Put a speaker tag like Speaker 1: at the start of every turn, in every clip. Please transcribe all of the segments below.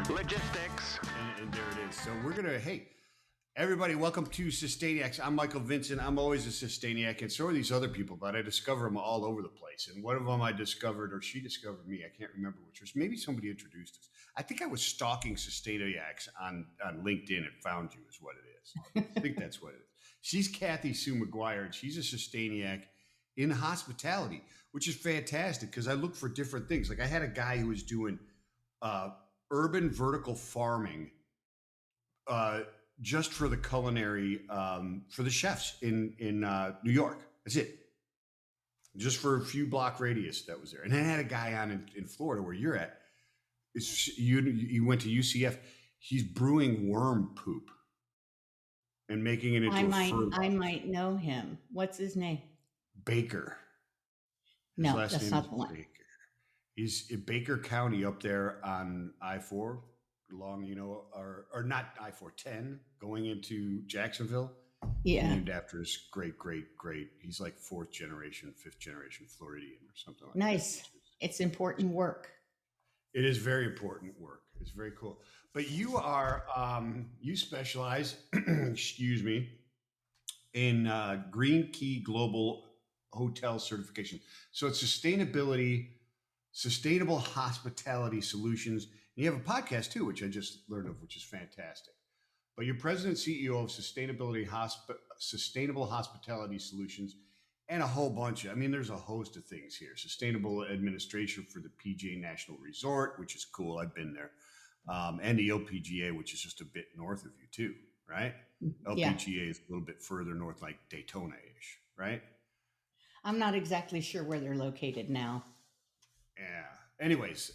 Speaker 1: Logistics.
Speaker 2: And there it is. So we're going to, hey, everybody, welcome to Sustainiacs. I'm Michael Vincent. I'm always a Sustainiac, and so are these other people, but I discover them all over the place. And one of them I discovered, or she discovered me, I can't remember which was. Maybe somebody introduced us. I think I was stalking Sustainiacs on LinkedIn and found you is what it is. I think that's what it is. She's Kathy Sue McGuire, and she's a Sustainiac in hospitality, which is fantastic because I look for different things. Like I had a guy who was doing urban vertical farming just for the culinary, for the chefs in New York. That's it. Just for a few block radius that was there. And then I had a guy on in Florida where you're at. You went to UCF. He's brewing worm poop and making it into
Speaker 3: I might know him. What's his name?
Speaker 2: Baker.
Speaker 3: No, that's not the one.
Speaker 2: Baker. He's in Baker County up there on I-4 along, or not I-410 going into Jacksonville.
Speaker 3: Yeah.
Speaker 2: Named after his great. He's like 4th generation, 5th generation Floridian or something like
Speaker 3: nice.
Speaker 2: that. Nice.
Speaker 3: It's important work.
Speaker 2: It is very important work. It's very cool. But you are, you specialize, excuse me, in Green Key Global Hotel Certification. So it's sustainable hospitality solutions. And you have a podcast too, which I just learned of, which is fantastic. But you're president and CEO of Sustainable Hospitality Solutions and a whole bunch of, there's a host of things here. Sustainable administration for the PGA National Resort, which is cool. I've been there. And the LPGA, which is just a bit north of you too, right? LPGA is a little bit further north, like Daytona-ish, right?
Speaker 3: I'm not exactly sure where they're located now.
Speaker 2: Yeah. Anyways,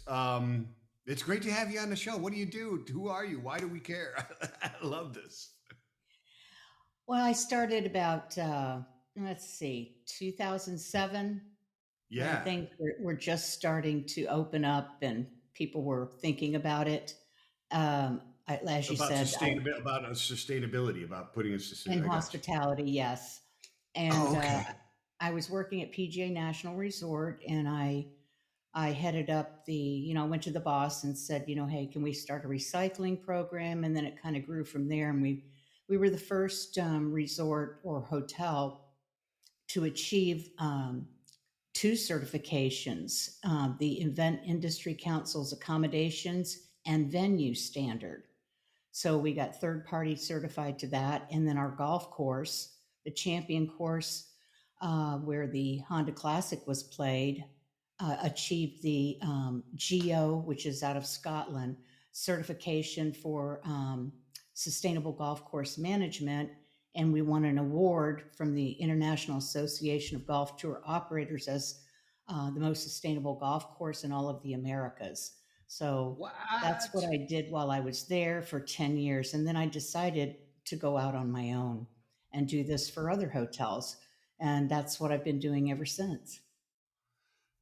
Speaker 2: it's great to have you on the show. What do you do? Who are you? Why do we care? I love this.
Speaker 3: Well, I started about, 2007.
Speaker 2: Yeah.
Speaker 3: I think we're just starting to open up and people were thinking about it. As you said.
Speaker 2: About sustainability, about putting us
Speaker 3: in hospitality, yes. And I was working at PGA National Resort and I headed up went to the boss and said, hey, can we start a recycling program? And then it kind of grew from there. And we were the first resort or hotel to achieve 2 certifications, the Event Industry Council's accommodations and venue standard. So we got third-party certified to that. And then our golf course, the champion course, where the Honda Classic was played, achieved the GEO, which is out of Scotland, certification for sustainable golf course management. And we won an award from the International Association of Golf Tour Operators as the most sustainable golf course in all of the Americas. So that's what I did while I was there for 10 years. And then I decided to go out on my own and do this for other hotels. And that's what I've been doing ever since.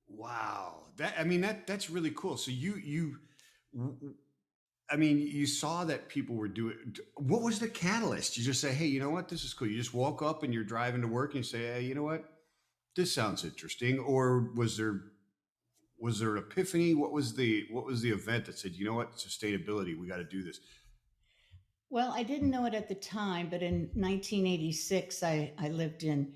Speaker 2: Wow. That's really cool. So you saw that people were doing, what was the catalyst? You just say, hey, you know what? This is cool. You just woke up and you're driving to work and you say, hey, you know what? This sounds interesting. Or was there an epiphany? What was the event that said, you know what? Sustainability, we got to do this.
Speaker 3: Well, I didn't know it at the time, but in 1986, I lived in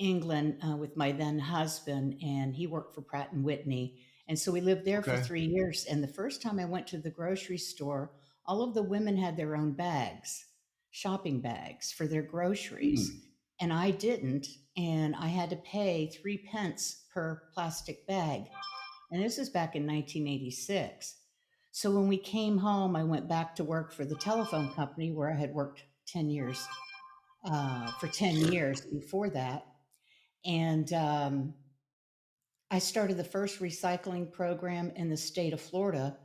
Speaker 3: England with my then husband, and he worked for Pratt & Whitney. And so we lived there for 3 years. And the first time I went to the grocery store, all of the women had their own bags, shopping bags for their groceries. And I didn't. And I had to pay 3 pence per plastic bag. And this is back in 1986. So when we came home, I went back to work for the telephone company where I had worked 10 years, for 10 years before that. And I started the first recycling program in the state of Florida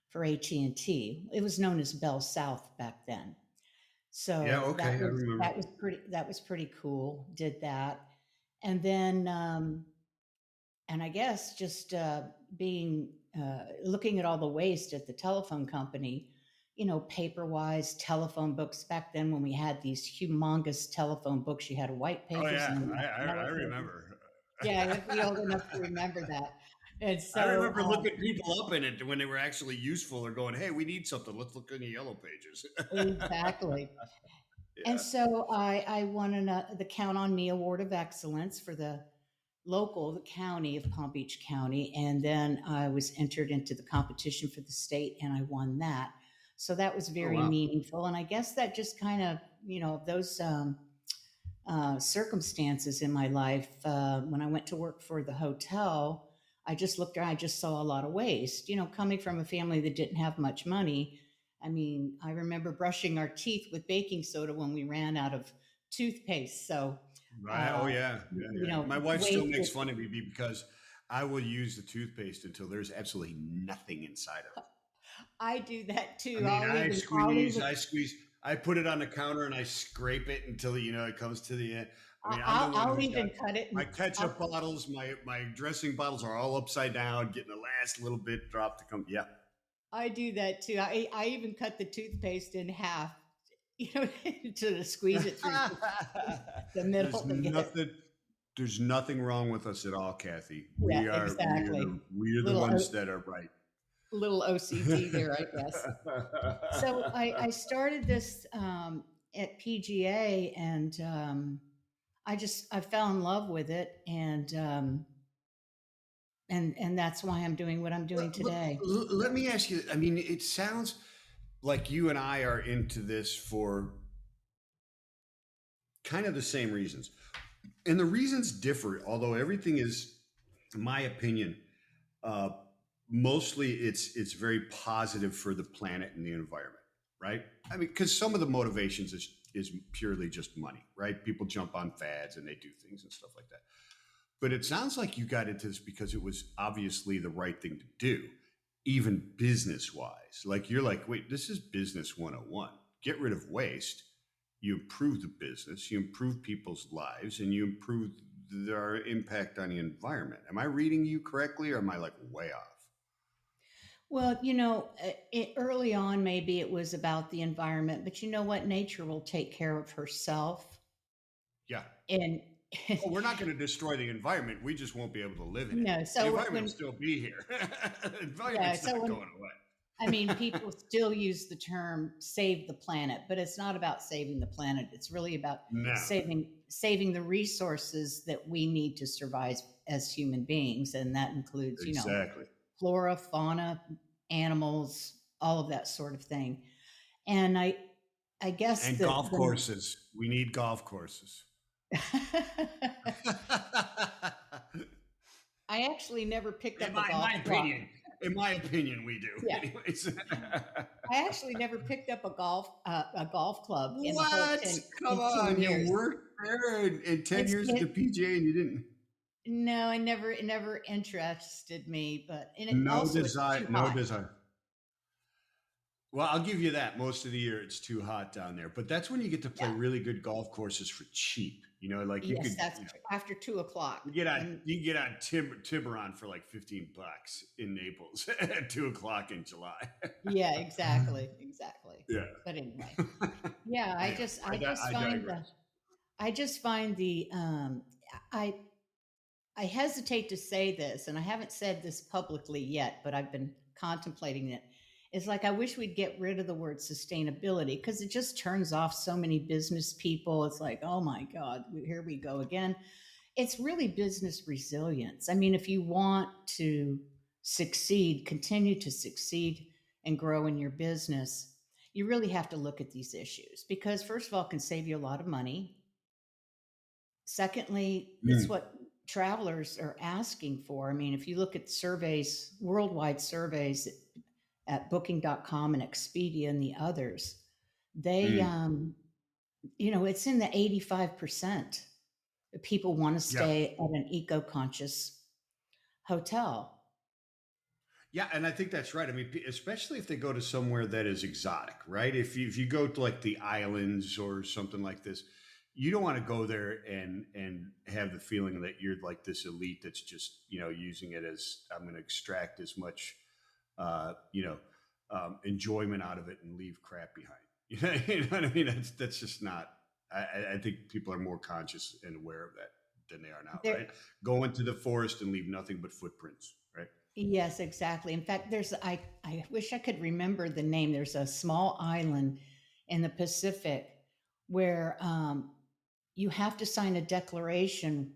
Speaker 3: for AT&T. It was known as Bell South back then. So that was pretty cool. Did that. And then, and I guess just looking at all the waste at the telephone company, paper-wise, telephone books. Back then when we had these humongous telephone books, you had white papers.
Speaker 2: Oh, yeah, I remember.
Speaker 3: Yeah, I'd be old enough to remember that. And
Speaker 2: I
Speaker 3: so,
Speaker 2: remember looking people up in it when they were actually useful or going, hey, we need something. Let's look in the yellow pages.
Speaker 3: exactly. And
Speaker 2: Yeah.
Speaker 3: so I won the Count on Me Award of Excellence for the county of Palm Beach County. And then I was entered into the competition for the state and I won that. So that was
Speaker 2: Oh,
Speaker 3: very
Speaker 2: wow.
Speaker 3: meaningful. And I guess that just kind of, those circumstances in my life, when I went to work for the hotel, I just looked around, I just saw a lot of waste. Coming from a family that didn't have much money, I mean, I remember brushing our teeth with baking soda when we ran out of toothpaste. So,
Speaker 2: Right. Oh,
Speaker 3: uh,
Speaker 2: yeah. Yeah. Yeah. My wife still
Speaker 3: waste
Speaker 2: makes
Speaker 3: was,
Speaker 2: fun of me because I will use the toothpaste until there's absolutely nothing inside of it.
Speaker 3: I do that
Speaker 2: I
Speaker 3: too.
Speaker 2: mean,
Speaker 3: I'll even,
Speaker 2: I put it on the counter and I scrape it until, it comes to the end. I mean, I'm the
Speaker 3: I'll,
Speaker 2: one
Speaker 3: I'll
Speaker 2: who's got
Speaker 3: even cut it
Speaker 2: my
Speaker 3: and
Speaker 2: ketchup bottles, my dressing bottles are all upside down, getting the last little bit drop to come. Yeah.
Speaker 3: I do that too. I even cut the toothpaste in half, to squeeze it through the middle
Speaker 2: There's
Speaker 3: to get it.
Speaker 2: nothing. There's nothing wrong with us at all, Kathy.
Speaker 3: Yeah, exactly.
Speaker 2: We are the
Speaker 3: Little
Speaker 2: ones that are right.
Speaker 3: little OCD there, I guess. So I started this at PGA, and I fell in love with it, and that's why I'm doing what I'm doing today.
Speaker 2: Let me ask you. I mean, it sounds like you and I are into this for kind of the same reasons, and the reasons differ. Although everything is, in my opinion, uh, mostly it's very positive for the planet and the environment, right? I mean, because some of the motivations is purely just money, right? People jump on fads and they do things and stuff like that. But it sounds like you got into this because it was obviously the right thing to do, even business wise. Like you're like, wait, this is business 101. Get rid of waste. You improve the business, you improve people's lives, and you improve their impact on the environment. Am I reading you correctly or am I like way off?
Speaker 3: Well, early on, maybe it was about the environment, but you know what? Nature will take care of herself.
Speaker 2: Yeah.
Speaker 3: And
Speaker 2: Oh, we're not going to destroy the environment. We just won't be able to live in it.
Speaker 3: no,
Speaker 2: The
Speaker 3: so
Speaker 2: environment will
Speaker 3: when,
Speaker 2: still be here. The
Speaker 3: yeah,
Speaker 2: environment's
Speaker 3: so
Speaker 2: not
Speaker 3: when,
Speaker 2: going away.
Speaker 3: I mean, people still use the term save the planet, but it's not about saving the planet. It's really about
Speaker 2: No,
Speaker 3: saving the resources that we need to survive as human beings. And that includes,
Speaker 2: exactly.
Speaker 3: flora, fauna, animals, all of that sort of thing. And I guess
Speaker 2: And
Speaker 3: that
Speaker 2: golf courses. We need golf courses.
Speaker 3: I actually never picked up a
Speaker 2: In my
Speaker 3: golf club.
Speaker 2: opinion, we do.
Speaker 3: Yeah.
Speaker 2: Anyways.
Speaker 3: I actually never picked up a golf club in the whole
Speaker 2: What?
Speaker 3: 10
Speaker 2: Come
Speaker 3: in 10
Speaker 2: on. You
Speaker 3: years.
Speaker 2: worked there in 10
Speaker 3: It's
Speaker 2: years at the
Speaker 3: it,
Speaker 2: PGA and you didn't.
Speaker 3: no, it never interested me, but and it
Speaker 2: No
Speaker 3: also it's
Speaker 2: desire.
Speaker 3: too
Speaker 2: No
Speaker 3: hot.
Speaker 2: desire. Well, I'll give you that. Most of the year, it's too hot down there. But that's when you get to play
Speaker 3: Yeah.
Speaker 2: really good golf courses for cheap. Like you
Speaker 3: Yes,
Speaker 2: could,
Speaker 3: that's after 2 o'clock. And
Speaker 2: you can get on Tiburon for like $15 in Naples at 2 o'clock in July.
Speaker 3: yeah, exactly.
Speaker 2: Yeah.
Speaker 3: But anyway, yeah,
Speaker 2: Anyway, digress.
Speaker 3: I just find I I hesitate to say this, and I haven't said this publicly yet, but I've been contemplating it. It's like I wish we'd get rid of the word sustainability because it just turns off so many business people. It's like, oh my God, here we go again. It's really business resilience. I mean, if you want to succeed, continue to succeed and grow in your business, you really have to look at these issues because, first of all, it can save you a lot of money. Secondly, it's
Speaker 2: Mm,
Speaker 3: what travelers are asking for. I mean, if you look at surveys, worldwide surveys at booking.com and Expedia and the others, they,
Speaker 2: mm.
Speaker 3: it's in the 85%. People want to
Speaker 2: Yeah.
Speaker 3: stay at an eco-conscious hotel.
Speaker 2: Yeah, and I think that's right. I mean, especially if they go to somewhere that is exotic, right? If you go to like the islands or something like this, you don't want to go there and have the feeling that you're like this elite that's just using it as I'm going to extract as much you know enjoyment out of it and leave crap behind. You know what I mean? That's just not. I think people are more conscious and aware of that than they are now,
Speaker 3: There,
Speaker 2: right? Go into the forest and leave nothing but footprints, right?
Speaker 3: Yes, exactly. In fact, I wish I could remember the name. There's a small island in the Pacific where you have to sign a declaration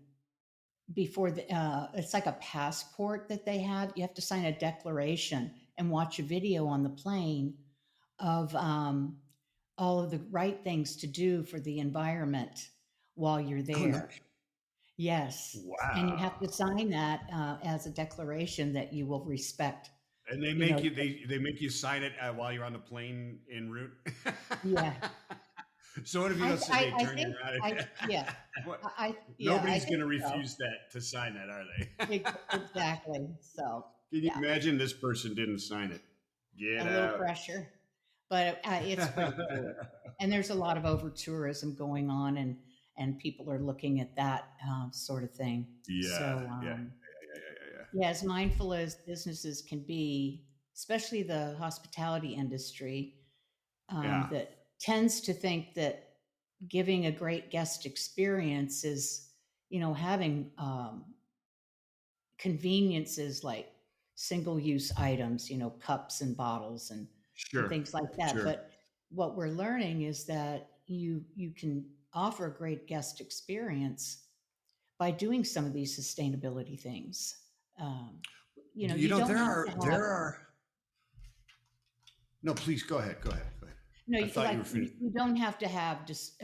Speaker 3: before it's like a passport that they have. You have to sign a declaration and watch a video on the plane of all of the right things to do for the environment while you're
Speaker 2: Oh, no.
Speaker 3: there. Yes. And you have to
Speaker 2: Wow.
Speaker 3: sign that as a declaration that you will respect,
Speaker 2: And they
Speaker 3: you
Speaker 2: make
Speaker 3: know,
Speaker 2: you they make you sign it while you're on the plane en route.
Speaker 3: yeah.
Speaker 2: So what if you don't say they
Speaker 3: I
Speaker 2: turn you
Speaker 3: think
Speaker 2: around?
Speaker 3: yeah,
Speaker 2: What?
Speaker 3: yeah, I
Speaker 2: Nobody's going
Speaker 3: think
Speaker 2: to
Speaker 3: so.
Speaker 2: refuse that to sign that, are they?
Speaker 3: Exactly. So,
Speaker 2: Can you
Speaker 3: yeah,
Speaker 2: imagine this person didn't sign it? Get
Speaker 3: a little
Speaker 2: out.
Speaker 3: pressure, but it's pretty cool. And there's a lot of over tourism going on, and people are looking at that sort of thing.
Speaker 2: Yeah,
Speaker 3: So,
Speaker 2: yeah, yeah,
Speaker 3: yeah, as mindful as businesses can be, especially the hospitality industry,
Speaker 2: yeah.
Speaker 3: that tends to think that giving a great guest experience is, having conveniences like single use items, cups and bottles and
Speaker 2: Sure,
Speaker 3: things like that.
Speaker 2: sure.
Speaker 3: But what we're learning is that you can offer a great guest experience by doing some of these sustainability things. Um,
Speaker 2: You
Speaker 3: you
Speaker 2: know,
Speaker 3: don't have to have.
Speaker 2: there are. No, please go ahead. Go ahead. Go ahead.
Speaker 3: No,
Speaker 2: I thought you
Speaker 3: like
Speaker 2: were finished.
Speaker 3: you don't have to have just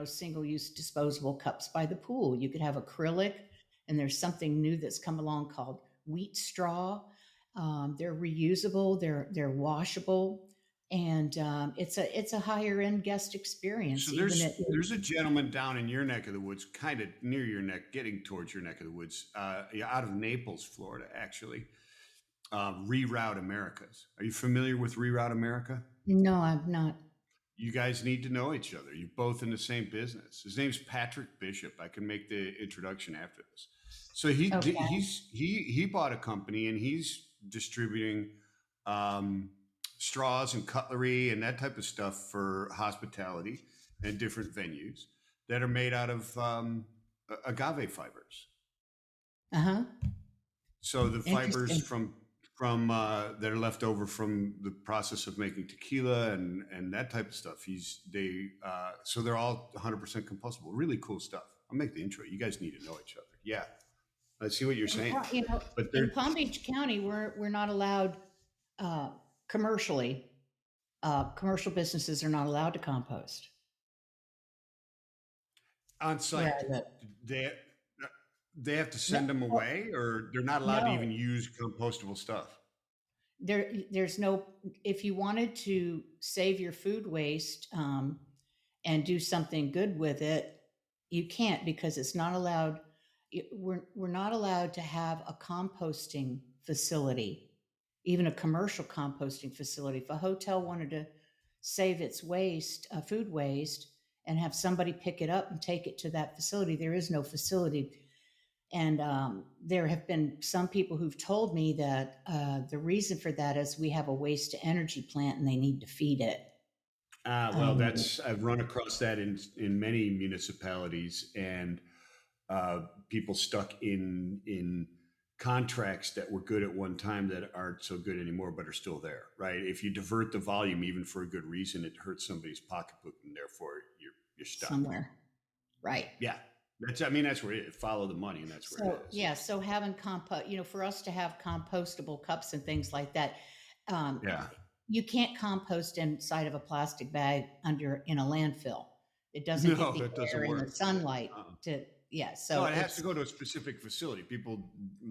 Speaker 3: single-use disposable cups by the pool. You could have acrylic, and there's something new that's come along called wheat straw. They're reusable, they're washable, and it's a higher end guest
Speaker 2: So
Speaker 3: experience. Even at
Speaker 2: there's a gentleman down in your neck of the woods, kind of near your neck, getting towards your neck of the woods, yeah, out of Naples, Florida, actually. Reroute Americas. Are you familiar with Reroute America?
Speaker 3: no, I'm not.
Speaker 2: You guys need to know each other. You're both in the same business. His name's Patrick Bishop. I can make the introduction after this. So
Speaker 3: Okay.
Speaker 2: he bought a company and he's distributing um, straws and cutlery and that type of stuff for hospitality and different venues that are made out of agave fibers.
Speaker 3: Uh huh.
Speaker 2: So the fibers
Speaker 3: Interesting.
Speaker 2: from that are left over from the process of making tequila and that type of stuff. So they're all 100% compostable. Really cool stuff. I'll make the intro. You guys need to know each other. Yeah, I see what you're
Speaker 3: In,
Speaker 2: saying, but
Speaker 3: in
Speaker 2: they're
Speaker 3: Palm Beach County, we're not allowed uh, commercially. Commercial businesses are not allowed to compost
Speaker 2: on
Speaker 3: where
Speaker 2: site.
Speaker 3: I live.
Speaker 2: They they have to
Speaker 3: No,
Speaker 2: send them
Speaker 3: well,
Speaker 2: away, or they're not allowed to
Speaker 3: no,
Speaker 2: even use compostable stuff.
Speaker 3: there's no. If you wanted to save your food waste and do something good with it, you can't because it's not allowed. We're not allowed to have a composting facility, even a commercial composting facility. If a hotel wanted to save its waste, food waste, and have somebody pick it up and take it to that facility, there is no facility. And there have been some people who've told me that the reason for that is we have a waste to energy plant and they need to feed it.
Speaker 2: Well,
Speaker 3: Um,
Speaker 2: that's I've run across that in many municipalities, and people stuck in contracts that were good at one time that aren't so good anymore, but are still there. Right? If you divert the volume, even for a good reason, it hurts somebody's pocketbook, and therefore you're stuck.
Speaker 3: somewhere, right?
Speaker 2: Yeah, that's where it follow the money, and that's where it
Speaker 3: So
Speaker 2: is.
Speaker 3: yeah, so having compost, for us to have compostable cups and things like that, um,
Speaker 2: Yeah.
Speaker 3: you can't compost inside of a plastic bag under in a landfill. It doesn't get
Speaker 2: No,
Speaker 3: the
Speaker 2: that doesn't
Speaker 3: air and the
Speaker 2: work.
Speaker 3: sunlight
Speaker 2: Uh-uh.
Speaker 3: to yeah.
Speaker 2: No,
Speaker 3: So
Speaker 2: it has to
Speaker 3: it's
Speaker 2: go to a specific facility. A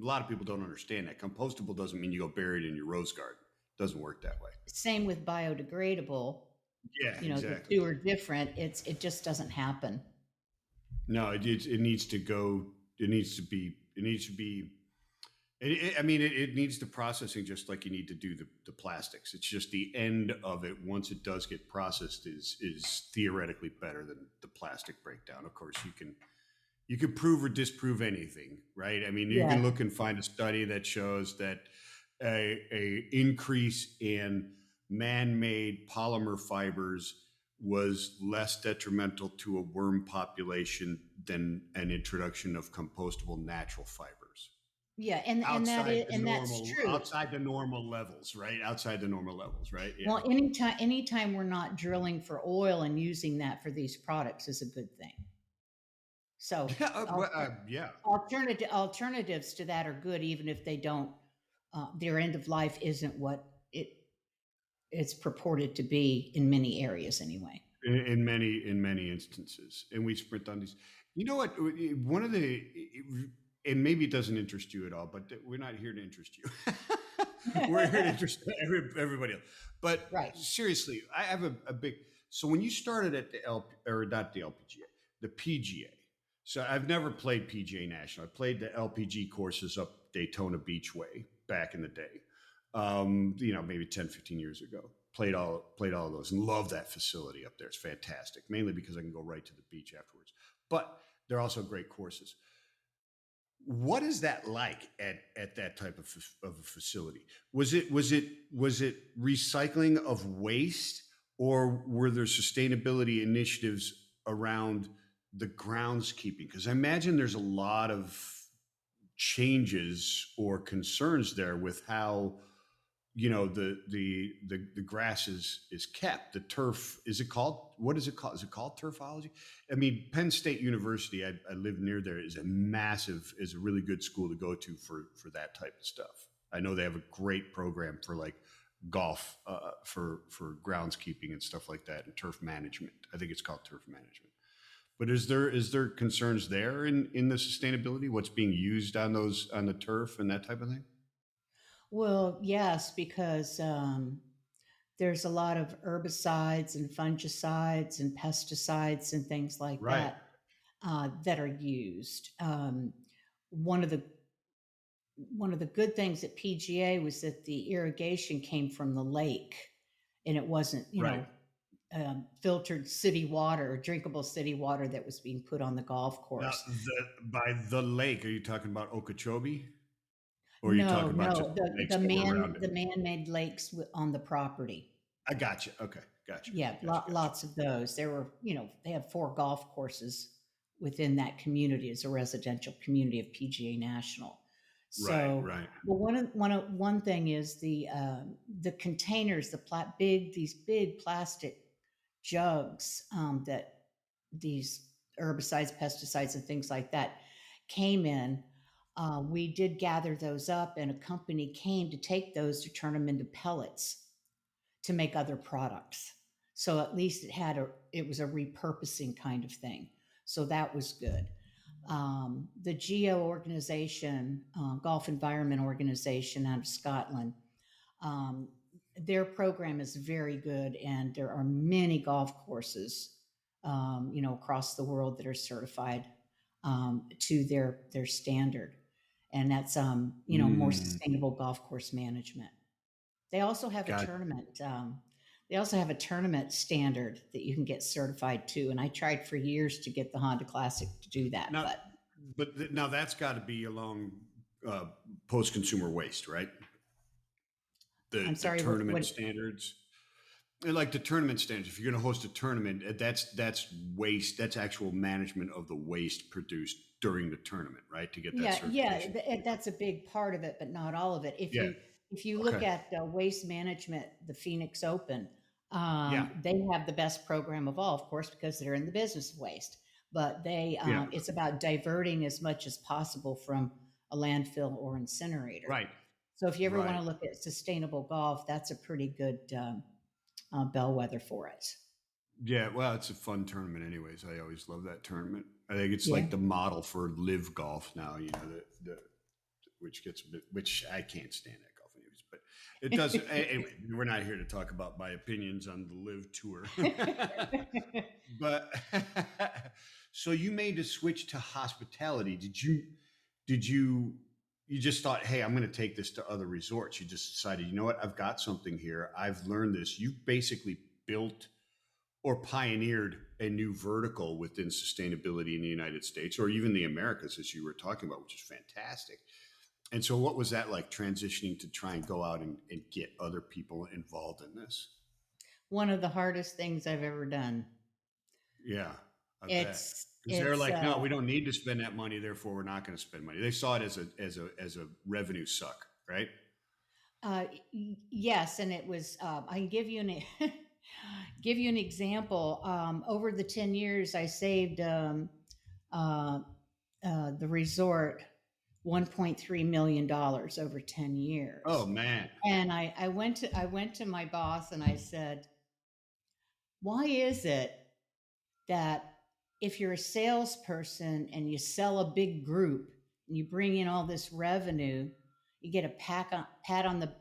Speaker 2: lot of people don't understand that. Compostable doesn't mean you go bury it in your rose garden. It doesn't work that way.
Speaker 3: same with biodegradable.
Speaker 2: Yeah,
Speaker 3: The
Speaker 2: exactly.
Speaker 3: two are different. It just doesn't happen.
Speaker 2: No, it needs to go. It needs to be. It needs to be. I mean, it needs the processing just like you need to do the plastics. It's just the end of it once it does get processed is theoretically better than the plastic breakdown. Of course, you can prove or disprove anything, right? I mean, you
Speaker 3: Yeah.
Speaker 2: can look and find a study that shows that a increase in man-made polymer fibers was less detrimental to a worm population than an introduction of compostable natural fibers.
Speaker 3: Yeah, and that
Speaker 2: outside
Speaker 3: is,
Speaker 2: the
Speaker 3: and that's
Speaker 2: normal,
Speaker 3: true.
Speaker 2: outside the normal levels, right? Outside the normal levels, right? Yeah.
Speaker 3: Well, anytime we're not drilling for oil and using that for these products is a good thing. So
Speaker 2: Yeah. Yeah.
Speaker 3: alternatives to that are good, even if they don't. Their end of life isn't what it's purported to be in many areas, anyway.
Speaker 2: In many instances, and we sprint on these. You know what? One of the, and maybe it doesn't interest you at all, but we're not here to interest you. We're here to interest everybody else. But
Speaker 3: Right.
Speaker 2: seriously, I have a big. So when you started at the or not the LPGA, the PGA. So I've never played PGA National. I played the LPG courses up Daytona Beach way back in the day. Maybe 10, 15 years ago. Played all of those and love that facility up there. It's fantastic, mainly because I can go right to the beach afterwards. But they're also great courses. What is that like at that type of a facility? Was it recycling of waste, or were there sustainability initiatives around the groundskeeping? Because I imagine there's a lot of changes or concerns there with how the grass is kept. The turf, is it called, what is it called, is it called turfology? I mean, Penn State University, I live near there, is a really good school to go to for that type of stuff. I know they have a great program for like golf, for groundskeeping and stuff like that, and turf management. I think it's called turf management. But is there concerns there in the sustainability, what's being used on the turf and that type of thing?
Speaker 3: Well, yes, because there's a lot of herbicides and fungicides and pesticides and things like
Speaker 2: Right.
Speaker 3: that are used. One of the one of the good things at PGA was that the irrigation came from the lake, and it wasn't,
Speaker 2: Right.
Speaker 3: filtered city water, drinkable city water that was being put on the golf
Speaker 2: Now,
Speaker 3: course.
Speaker 2: by the lake, are you talking about Okeechobee, or are you
Speaker 3: No,
Speaker 2: talking about just
Speaker 3: no,
Speaker 2: lakes that were around it?
Speaker 3: the man-made lakes on the property.
Speaker 2: I got you. Okay, got you.
Speaker 3: Yeah,
Speaker 2: Got you. Got you.
Speaker 3: lots of those. There were, they have 4 golf courses within that community. It's a residential community of PGA National.
Speaker 2: Right.
Speaker 3: So,
Speaker 2: Right.
Speaker 3: well, one thing is the containers, these big plastic jugs, that these herbicides, pesticides, and things like that came in. We did gather those up, and a company came to take those to turn them into pellets to make other products. So at least it was a repurposing kind of thing. So that was good. The GEO organization, Golf Environment Organization out of Scotland, um, their program is very good, and there are many golf courses, across the world that are certified to their standard, and that's more
Speaker 2: Mm,
Speaker 3: sustainable golf course management. They also have a
Speaker 2: got
Speaker 3: tournament. They also have a tournament standard that you can get certified to. And I tried for years to get the Honda Classic to do that,
Speaker 2: now,
Speaker 3: but
Speaker 2: but now that's got to be along uh, post-consumer waste, right? The
Speaker 3: I'm
Speaker 2: the
Speaker 3: sorry.
Speaker 2: tournament standards, like the tournament standards. If you're going to host a tournament, that's waste. That's actual management of the waste produced during the tournament, right? To get that
Speaker 3: Yeah,
Speaker 2: certification.
Speaker 3: that's a big part of it, but not all of it.
Speaker 2: Yeah.
Speaker 3: If you look
Speaker 2: Okay.
Speaker 3: at waste management, the Phoenix Open,
Speaker 2: Yeah.
Speaker 3: they have the best program of all, of course, because they're in the business of waste. But
Speaker 2: Yeah.
Speaker 3: it's about diverting as much as possible from a landfill or incinerator.
Speaker 2: Right.
Speaker 3: So if you ever want
Speaker 2: Right.
Speaker 3: to look at sustainable golf, that's a pretty good bellwether for it.
Speaker 2: Yeah, well, it's a fun tournament, anyways. I always love that tournament. I think it's
Speaker 3: Yeah.
Speaker 2: like the model for live golf now. Which gets a bit, which I can't stand that golf, anyways. But it does. Anyway, we're not here to talk about my opinions on the live tour. But so you made a switch to hospitality. Did you you just thought, hey, I'm going to take this to other resorts? You just decided, you know what, I've got something here. I've learned this. You've basically built or pioneered a new vertical within sustainability in the United States or even the Americas, as you were talking about, which is fantastic. And so, what was that like, transitioning to try and go out and get other people involved in this?
Speaker 3: One of the hardest things I've ever done.
Speaker 2: Yeah, I bet.
Speaker 3: It's
Speaker 2: Because they're
Speaker 3: It's
Speaker 2: like, no, we don't need to spend that money, therefore we're not going to spend money. They saw it as a revenue suck, right?
Speaker 3: yes, and it was. I can give you an give you an example. Over the 10 years, I saved uh, the resort $1.3 million over 10 years.
Speaker 2: Oh man.
Speaker 3: And I went to my boss and I said, why is it that if you're a salesperson and you sell a big group and you bring in all this revenue, you get a pat on the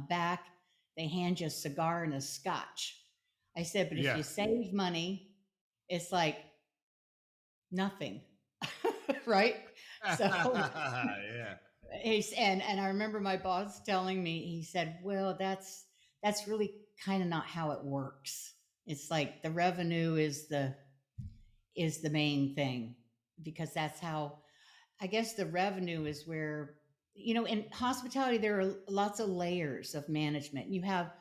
Speaker 3: back, they hand you a cigar and a scotch. I said, but if
Speaker 2: Yeah.
Speaker 3: you save money, it's like nothing, right? So
Speaker 2: Yeah.
Speaker 3: and I remember my boss telling me, he said, well, that's really kind of not how it works. It's like the revenue is the main thing, because that's how, I guess, the revenue is where, in hospitality there are lots of layers of management. You have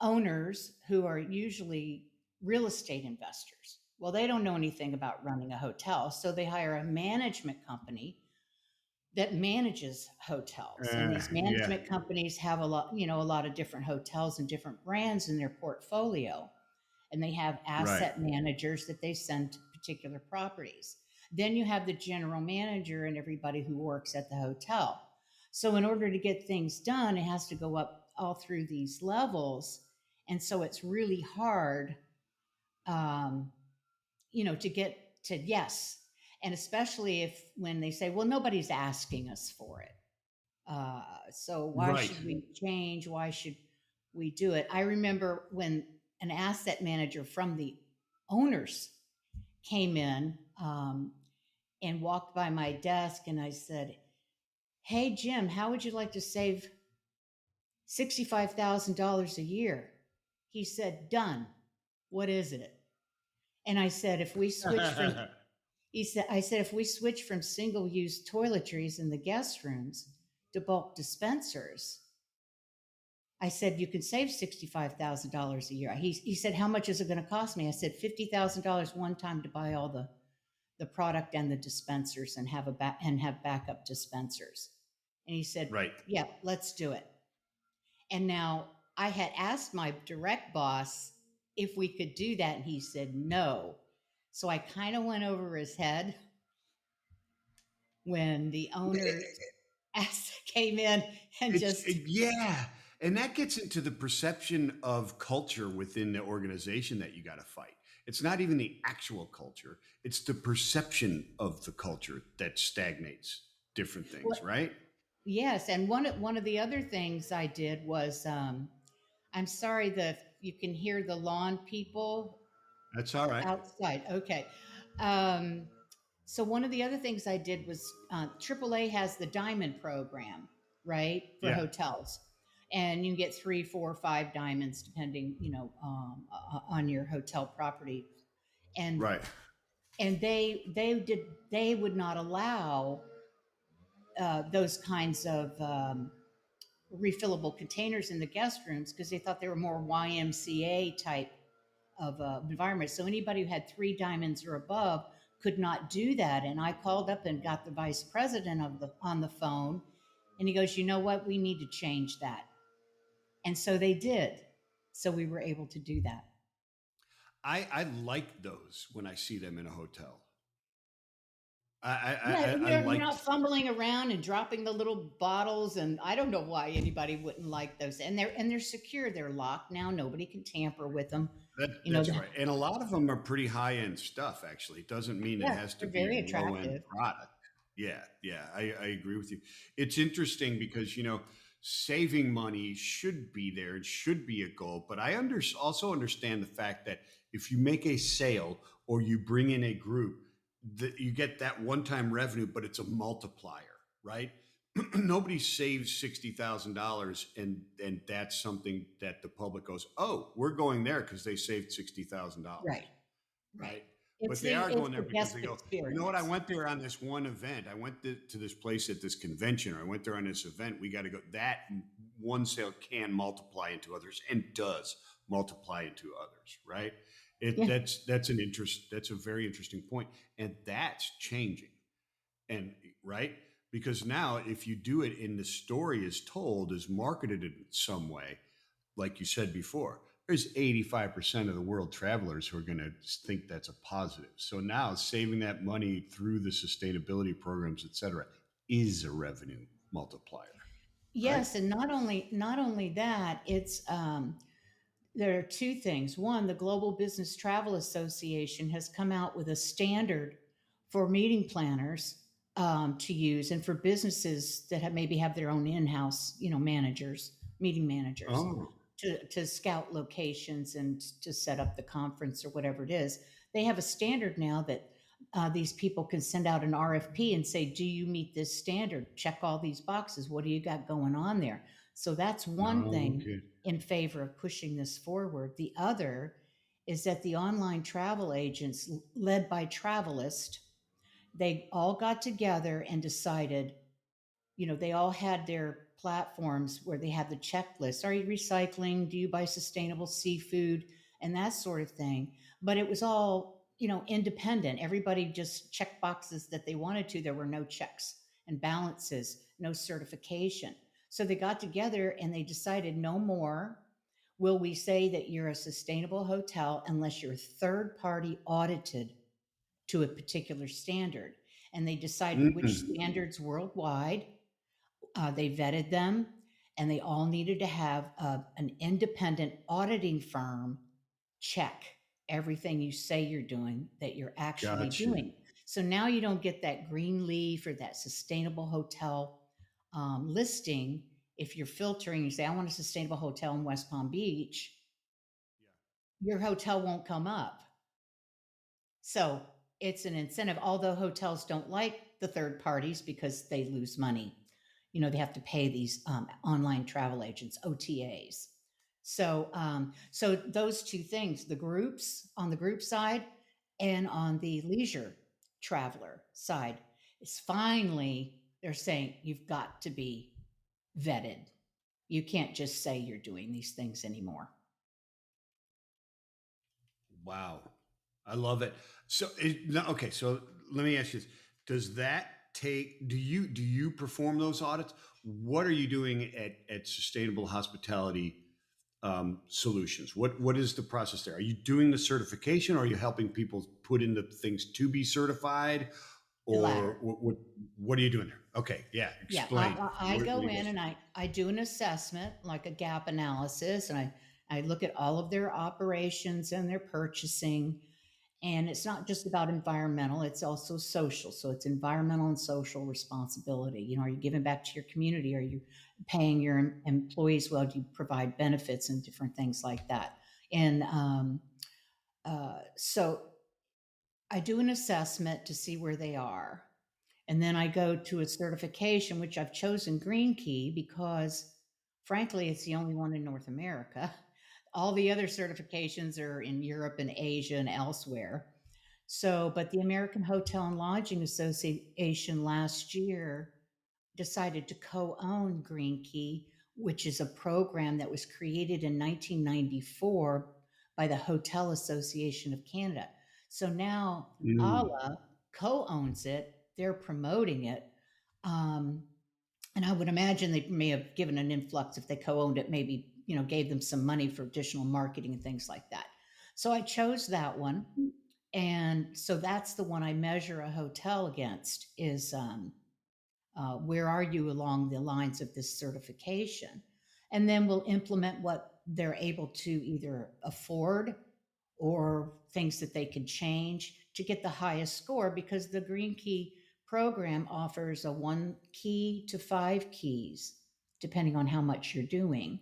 Speaker 3: owners who are usually real estate investors. Well, they don't know anything about running a hotel, so they hire a management company that manages hotels. And these
Speaker 2: Yeah.
Speaker 3: management companies have a lot of different hotels and different brands in their portfolio. And they have
Speaker 2: Right.
Speaker 3: asset managers that they send to particular properties. Then you have the general manager and everybody who works at the hotel. So in order to get things done, it has to go up all through these levels. And so it's really hard, um, to get to yes. And especially if when they say, well, nobody's asking us for it. So why
Speaker 2: Right.
Speaker 3: should we change? Why should we do it? I remember when an asset manager from the owners came in, and walked by my desk, and I said, hey, Jim, how would you like to save $65,000 a year? He said, done. What is it? And I said, if we switch from I said, if we switch from single use toiletries in the guest rooms to bulk dispensers, I said, you can save $65,000 a year. He said, how much is it going to cost me? I said, $50,000 one time to buy all the product and the dispensers and have backup dispensers. And he said,
Speaker 2: Right.
Speaker 3: yeah, let's do it. And now I had asked my direct boss if we could do that, and he said no. So I kind of went over his head when the owners came in and just
Speaker 2: Yeah. And that gets into the perception of culture within the organization that you got to fight. It's not even the actual culture, it's the perception of the culture that stagnates different things,
Speaker 3: well,
Speaker 2: right?
Speaker 3: yes. And one of the other things I did was, I'm sorry that you can hear the lawn people
Speaker 2: That's all right.
Speaker 3: outside. Okay. Um, so one of the other things I did was, AAA has the diamond program, right, for
Speaker 2: Yeah.
Speaker 3: hotels, and you can get 3, 4, 5 diamonds depending, on your hotel property, and
Speaker 2: Right.
Speaker 3: they would not allow those kinds of refillable containers in the guest rooms because they thought they were more YMCA type of environment. So anybody who had 3 diamonds or above could not do that. And I called up and got the vice president on the phone, and he goes, "You know what? We need to change that." And so they did. So we were able to do that.
Speaker 2: I like those when I see them in a hotel.
Speaker 3: Yeah,
Speaker 2: I
Speaker 3: you're
Speaker 2: like
Speaker 3: not fumbling around and dropping the little bottles, and I don't know why anybody wouldn't like those. And they're secure. They're locked now. Nobody can tamper with them.
Speaker 2: that.
Speaker 3: You know,
Speaker 2: That's right. And a lot of them are pretty high end stuff. Actually, it doesn't mean it
Speaker 3: yeah,
Speaker 2: has to
Speaker 3: they're
Speaker 2: be
Speaker 3: very
Speaker 2: low end
Speaker 3: attractive.
Speaker 2: product. Yeah, yeah, I agree with you. It's interesting because saving money should be there. It should be a goal. But also understand the fact that if you make a sale or you bring in a group, that you get that one time revenue, but it's a multiplier, right? Nobody saves $60,000 and that's something that the public goes, oh, we're going there because they saved $60,000,
Speaker 3: Right, right.
Speaker 2: right? But they are
Speaker 3: It's
Speaker 2: going there
Speaker 3: the
Speaker 2: because
Speaker 3: guest
Speaker 2: they go, you know what? I
Speaker 3: experience.
Speaker 2: went there on this one event. I went to this place at this convention, or I went there on this event. We got to go. That one sale can multiply into others and does multiply it to others, right?
Speaker 3: Yeah.
Speaker 2: That's a very interesting point, and that's changing. And right, because now if you do it and the story is told, is marketed in some way, like you said before, there's 85% of the world travelers who are going to think that's a positive. So now saving that money through the sustainability programs, et cetera, is a revenue multiplier, right?
Speaker 3: Yes, and not only that, it's there are two things. One, the Global Business Travel Association has come out with a standard for meeting planners to use, and for businesses that maybe have their own in-house, managers, meeting managers,
Speaker 2: Oh,
Speaker 3: to scout locations and to set up the conference or whatever it is. They have a standard now that these people can send out an RFP and say, "Do you meet this standard? Check all these boxes. What do you got going on there?" So that's one thing
Speaker 2: okay.
Speaker 3: in favor of pushing this forward. The other is that the online travel agents, led by Travelist, they all got together and decided, they all had their platforms where they had the checklist. Are you recycling? Do you buy sustainable seafood? And that sort of thing. But it was all, independent. Everybody just checked boxes that they wanted to. There were no checks and balances, no certification. So they got together and they decided no more will we say that you're a sustainable hotel unless you're third party audited to a particular standard. And they decided which
Speaker 2: Mm,
Speaker 3: standards worldwide. They vetted them, and they all needed to have an independent auditing firm check everything you say you're doing that you're actually
Speaker 2: gotcha.
Speaker 3: doing. So now you don't get that green leaf or that sustainable hotel listing. If you're filtering, you say, "I want a sustainable hotel in West Palm Beach," your hotel won't come up. So it's an incentive, although hotels don't like the third parties because they lose money. They have to pay these online travel agents, OTAs. So those two things, the groups on the group side and on the leisure traveler side, is finally they're saying you've got to be vetted. You can't just say you're doing these things anymore.
Speaker 2: Wow, I love it. So, no, okay. So let me ask you this: does that take? Do you perform those audits? What are you doing at Sustainable Hospitality Solutions? What is the process there? Are you doing the certification? Or are you helping people put in the things to be certified?
Speaker 3: The
Speaker 2: Or
Speaker 3: latter.
Speaker 2: what are you doing there? Okay, yeah.
Speaker 3: Yeah,
Speaker 2: Explain.
Speaker 3: I
Speaker 2: What
Speaker 3: go
Speaker 2: do you
Speaker 3: in
Speaker 2: guys
Speaker 3: and
Speaker 2: do?
Speaker 3: I do an assessment, like a gap analysis, and I look at all of their operations and their purchasing. And it's not just about environmental, it's also social. So it's environmental and social responsibility. Are you giving back to your community? Are you paying your employees well? Do you provide benefits and different things like that? And so I do an assessment to see where they are. And then I go to a certification, which I've chosen Green Key because, frankly, it's the only one in North America. All the other certifications are in Europe and Asia and elsewhere. So, but the American Hotel and Lodging Association last year decided to co own Green Key, which is a program that was created in 1994 by the Hotel Association of Canada. So now
Speaker 2: Mm,
Speaker 3: ALA co owns it, they're promoting it. Um, and I would imagine they may have given an influx if they co owned it, maybe, gave them some money for additional marketing and things like that. So I chose that one. And so that's the one I measure a hotel against is where are you along the lines of this certification? And then we'll implement what they're able to either afford or things that they can change to get the highest score, because the Green Key program offers a 1 key to 5 keys, depending on how much you're doing,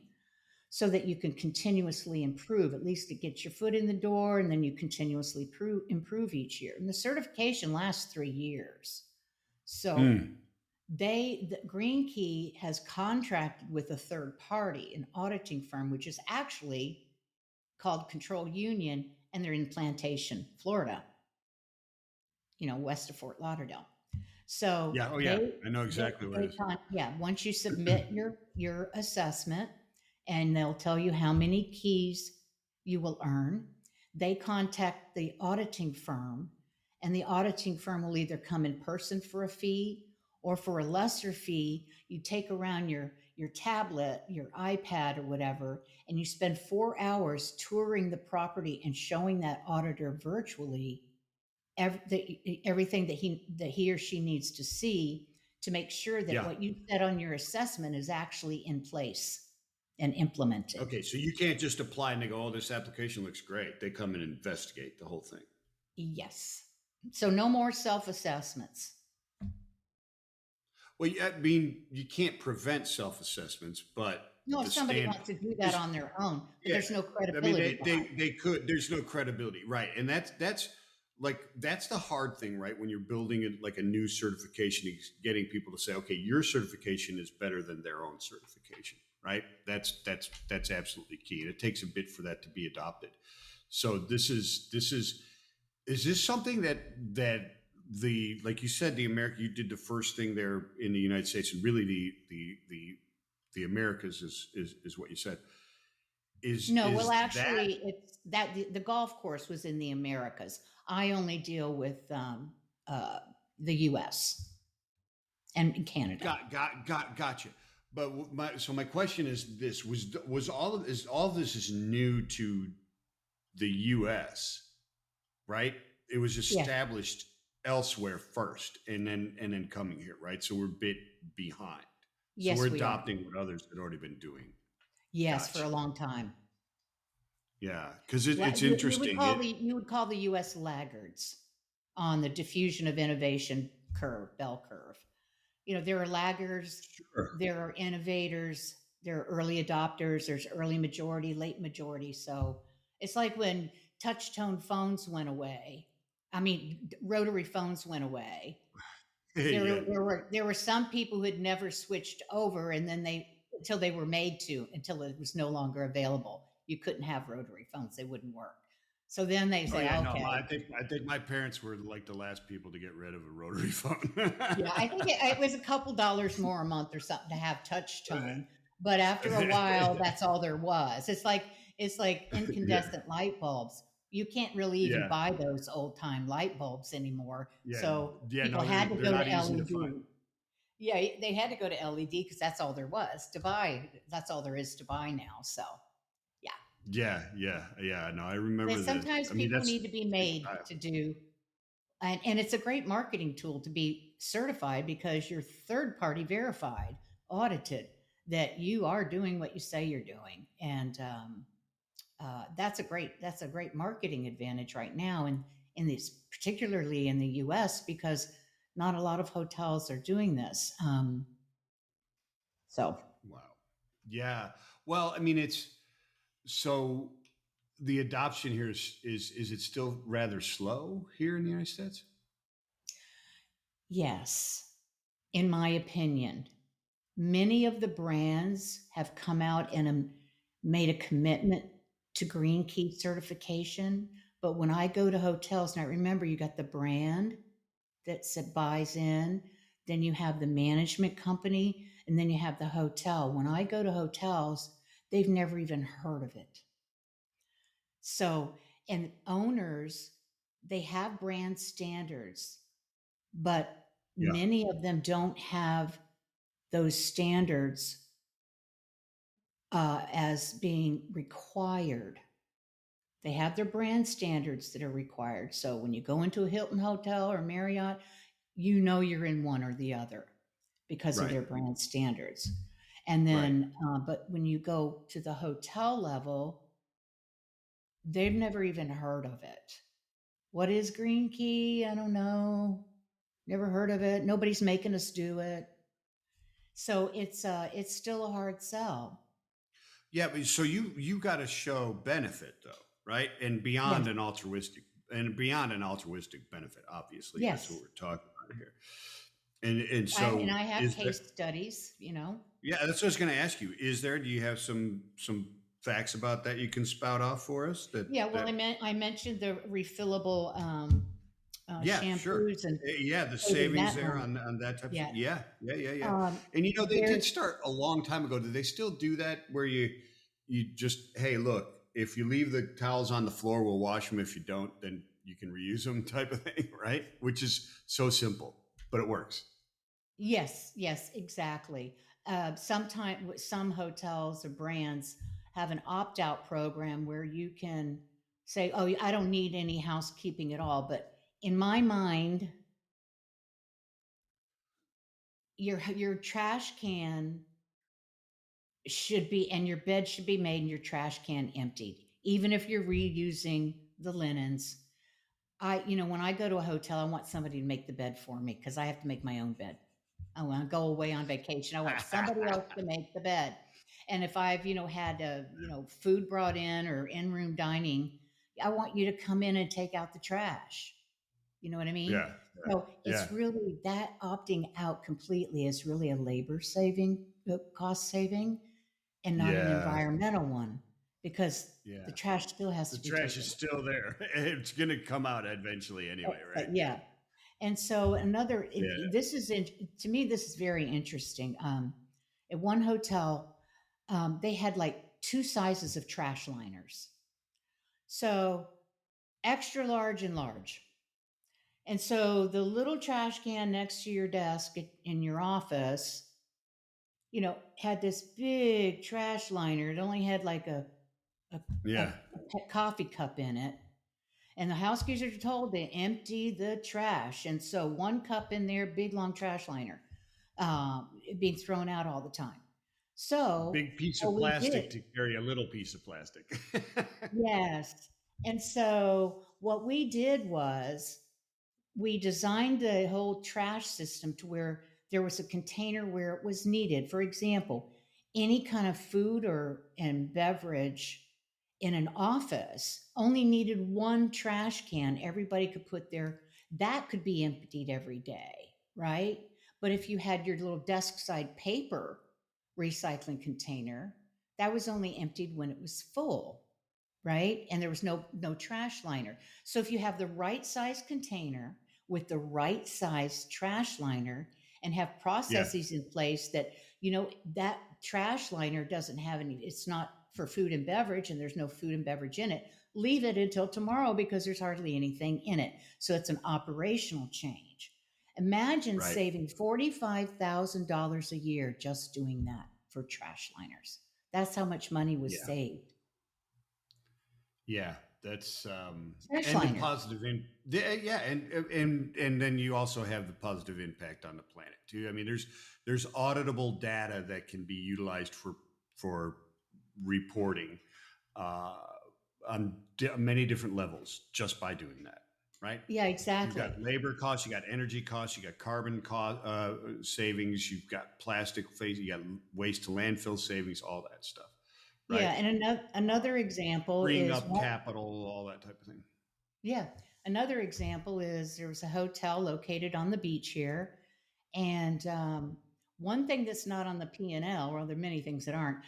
Speaker 3: so that you can continuously improve. At least it gets your foot in the door, and then you continuously improve each year. And the certification lasts 3 years. So
Speaker 2: mm.
Speaker 3: the Green Key has contracted with a third party, an auditing firm, which is actually called Control Union, and they're in Plantation, Florida, west of Fort Lauderdale. So
Speaker 2: Yeah. Oh, yeah.
Speaker 3: they
Speaker 2: I know exactly what it is.
Speaker 3: yeah, once you submit your assessment, and they'll tell you how many keys you will earn. They contact the auditing firm, and the auditing firm will either come in person for a fee, or for a lesser fee, you take around your tablet, your iPad, or whatever, and you spend 4 hours touring the property and showing that auditor virtually everything that he or she needs to see to make sure that
Speaker 2: Yeah.
Speaker 3: what you said on your assessment is actually in place and implemented.
Speaker 2: Okay. So you can't just apply and they go, oh, this application looks great. They come and investigate the whole thing.
Speaker 3: Yes. So no more self-assessments.
Speaker 2: Well, I mean, you can't prevent self-assessments, but
Speaker 3: No, if
Speaker 2: the
Speaker 3: somebody
Speaker 2: standard
Speaker 3: wants to do that
Speaker 2: is,
Speaker 3: on their own, but
Speaker 2: yeah.
Speaker 3: there's no
Speaker 2: I mean,
Speaker 3: credibility behind it.
Speaker 2: they could. There's no credibility, right? And that's like that's the hard thing, right? When you're building like a new certification, is getting people to say, okay, your certification is better than their own certification, right? That's absolutely key, and it takes a bit for that to be adopted. So is this something that the, like you said, the America, you did the first thing there in the United States, and really the Americas is what you said.
Speaker 3: No, well,
Speaker 2: Is that
Speaker 3: actually, it's that the golf course was in the Americas. I only deal with uh, the U.S. and Canada.
Speaker 2: gotcha? But my question is this: was all of this is new to the U.S., right? It was
Speaker 3: Yeah.
Speaker 2: established elsewhere first, and then coming here, right? So we're a bit behind. So we're
Speaker 3: Yes, we are.
Speaker 2: adopting what others had already been doing.
Speaker 3: Yes, for
Speaker 2: Gotcha.
Speaker 3: a long time.
Speaker 2: Yeah, because it's
Speaker 3: You would
Speaker 2: interesting.
Speaker 3: call the U.S. laggards on the diffusion of innovation curve, bell curve. There are laggards,
Speaker 2: Sure.
Speaker 3: there are innovators, there are early adopters, there's early majority, late majority. So it's like when touch tone phones went away. I mean, rotary phones went away.
Speaker 2: Yeah.
Speaker 3: There were some people who had never switched over, and then until they were made to, until it was no longer available. You couldn't have rotary phones; they wouldn't work. So then they
Speaker 2: Oh
Speaker 3: say,
Speaker 2: yeah. No,
Speaker 3: okay,
Speaker 2: I think my parents were like the last people to get rid of a rotary phone.
Speaker 3: yeah, I think it was a couple dollars more a month or something to have touch tone, but after a while, that's all there was. It's like
Speaker 2: Yeah.
Speaker 3: incandescent light bulbs. You can't really even
Speaker 2: Yeah.
Speaker 3: buy those old time light bulbs anymore.
Speaker 2: Yeah.
Speaker 3: So
Speaker 2: Yeah.
Speaker 3: people
Speaker 2: No,
Speaker 3: had to
Speaker 2: they're
Speaker 3: go
Speaker 2: not
Speaker 3: to
Speaker 2: easy to find.
Speaker 3: LED. Yeah, they had to go to LED because that's all there was to buy. That's all there is to buy now. So yeah,
Speaker 2: Yeah. Yeah. Yeah. No, I remember
Speaker 3: but
Speaker 2: the.
Speaker 3: sometimes
Speaker 2: I mean,
Speaker 3: people
Speaker 2: that's
Speaker 3: need to be
Speaker 2: the
Speaker 3: made
Speaker 2: style.
Speaker 3: to do, and it's a great marketing tool to be certified because you're third party verified, audited that you are doing what you say you're doing, and that's a great marketing advantage right now, and in this particularly in the U.S. because not a lot of hotels are doing this. So
Speaker 2: Wow. Yeah. Well, I mean, it's so the adoption here is it still rather slow here in the United States?
Speaker 3: yes, in my opinion, many of the brands have come out and made a commitment to Green Key certification. But when I go to hotels, now remember, you got the brand that buys in, then you have the management company, and then you have the hotel. When I go to hotels, they've never even heard of it. So, and owners, they have brand standards, but
Speaker 2: Yeah.
Speaker 3: many of them don't have those standards as being required. They have their brand standards that are required. So when you go into a Hilton hotel or Marriott, you know you're in one or the other because of
Speaker 2: Right.
Speaker 3: their brand standards. And
Speaker 2: Right.
Speaker 3: then, but when you go to the hotel level, they've never even heard of it. What is Green Key? I don't know. Never heard of it. Nobody's making us do it. So it's still a hard sell.
Speaker 2: Yeah, but so you got to show benefit though, right?
Speaker 3: Yes.
Speaker 2: And beyond an altruistic benefit, obviously. That's what
Speaker 3: Yes.
Speaker 2: we're talking about here. And
Speaker 3: And
Speaker 2: so
Speaker 3: I have
Speaker 2: is there
Speaker 3: case studies.
Speaker 2: yeah, that's what I was going to ask you. Do you have some facts about that you can spout off for us
Speaker 3: Yeah, well,
Speaker 2: that
Speaker 3: I mentioned the refillable
Speaker 2: yeah, sure.
Speaker 3: shampoos and
Speaker 2: Yeah, the
Speaker 3: saving
Speaker 2: savings
Speaker 3: that
Speaker 2: there
Speaker 3: money.
Speaker 2: on that type of thing.
Speaker 3: Yeah.
Speaker 2: Yeah, yeah, yeah, yeah.
Speaker 3: Um,
Speaker 2: And they did
Speaker 3: there's
Speaker 2: start a long time ago. Do they still do that where you just, hey, look, if you leave the towels on the floor, we'll wash them. If you don't, then you can reuse them type of thing, right? Which is so simple, but it works.
Speaker 3: Yes, yes, exactly. Sometimes some hotels or brands have an opt-out program where you can say, "Oh, I don't need any housekeeping at all." But in my mind, your trash can should be and your bed should be made and your trash can emptied, even if you're reusing the linens. When I go to a hotel, I want somebody to make the bed for me because I have to make my own bed. I want to go away on vacation. I want somebody else to make the bed. And if I've, had food brought in or in-room dining, I want you to come in and take out the trash. You know what I mean?
Speaker 2: Yeah,
Speaker 3: So
Speaker 2: yeah,
Speaker 3: it's really that opting out completely is really a labor saving, cost saving, and not an
Speaker 2: yeah,
Speaker 3: environmental one because the
Speaker 2: yeah.
Speaker 3: trash still has
Speaker 2: The
Speaker 3: to be
Speaker 2: trash is
Speaker 3: taken.
Speaker 2: still there. It's gonna come out eventually anyway, right?
Speaker 3: Yeah. And so
Speaker 2: Yeah,
Speaker 3: this is to me, this is very interesting. At one hotel, they had like two sizes of trash liners. So extra large and large. And so the little trash can next to your desk in your office, had this big trash liner. It only had like a,
Speaker 2: yeah,
Speaker 3: a coffee cup in it. And the housekeepers are told to empty the trash. And so one cup in there, big long trash liner, being thrown out all the time. So
Speaker 2: big piece of
Speaker 3: what we
Speaker 2: plastic
Speaker 3: did,
Speaker 2: to carry a little piece of plastic.
Speaker 3: yes. And so what we did was we designed the whole trash system to where there was a container where it was needed. For example, any kind of food or and beverage in an office only needed one trash can everybody could put there. That could be emptied every day, right? But if you had your little desk side paper recycling container, that was only emptied when it was full, right? And there was no trash liner. So if you have the right size container with the right size trash liner and have
Speaker 2: Yeah,
Speaker 3: processes in place that that trash liner doesn't have any, it's not for food and beverage and there's no food and beverage in it, leave it until tomorrow because there's hardly anything in it. So it's an operational change. Imagine
Speaker 2: right.
Speaker 3: saving $45,000 a year just doing that for trash liners. That's how much money was
Speaker 2: Yeah,
Speaker 3: saved.
Speaker 2: yeah. That's
Speaker 3: Trash
Speaker 2: and the
Speaker 3: liner.
Speaker 2: positive yeah, and then you also have the positive impact on the planet too. I mean, there's auditable data that can be utilized for reporting uh, on many different levels just by doing that, right?
Speaker 3: Yeah,
Speaker 2: You've
Speaker 3: exactly.
Speaker 2: got labor costs, you got energy costs, you got carbon cost savings, you've got plastic phase, you got waste to landfill savings, all that stuff, right?
Speaker 3: Yeah, and another example
Speaker 2: Freeing
Speaker 3: is
Speaker 2: up
Speaker 3: one.
Speaker 2: capital, all that type of thing.
Speaker 3: Yeah, another example is there was a hotel located on the beach here, and one thing that's not on the P&L, or there are many things that aren't.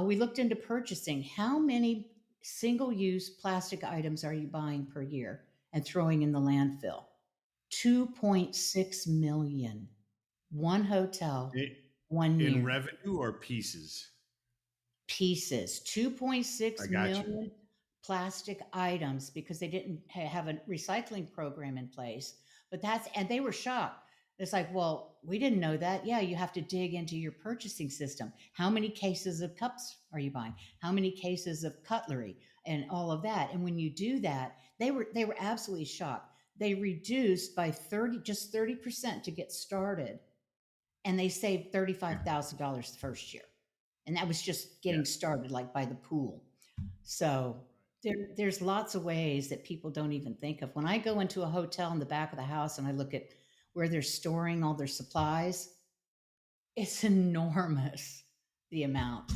Speaker 3: We looked into purchasing. How many single-use plastic items are you buying per year and throwing in the landfill? 2.6 million. One hotel,
Speaker 2: I-
Speaker 3: one
Speaker 2: In
Speaker 3: year.
Speaker 2: revenue or pieces?
Speaker 3: Pieces,
Speaker 2: I
Speaker 3: 2.6
Speaker 2: got you.
Speaker 3: million plastic items because they didn't have a recycling program in place. And they were shocked. It's like, well, we didn't know that. Yeah, you have to dig into your purchasing system. How many cases of cups are you buying? How many cases of cutlery and all of that? And when you do that, they were absolutely shocked. They reduced by 30% to get started, and they saved
Speaker 2: Yeah,
Speaker 3: $35,000 the first year, and that was just
Speaker 2: yeah,
Speaker 3: getting started, like by the pool. So there's lots of ways that people don't even think of. When I go into a hotel in the back of the house and I look at where they're storing all their supplies, it's enormous, the amount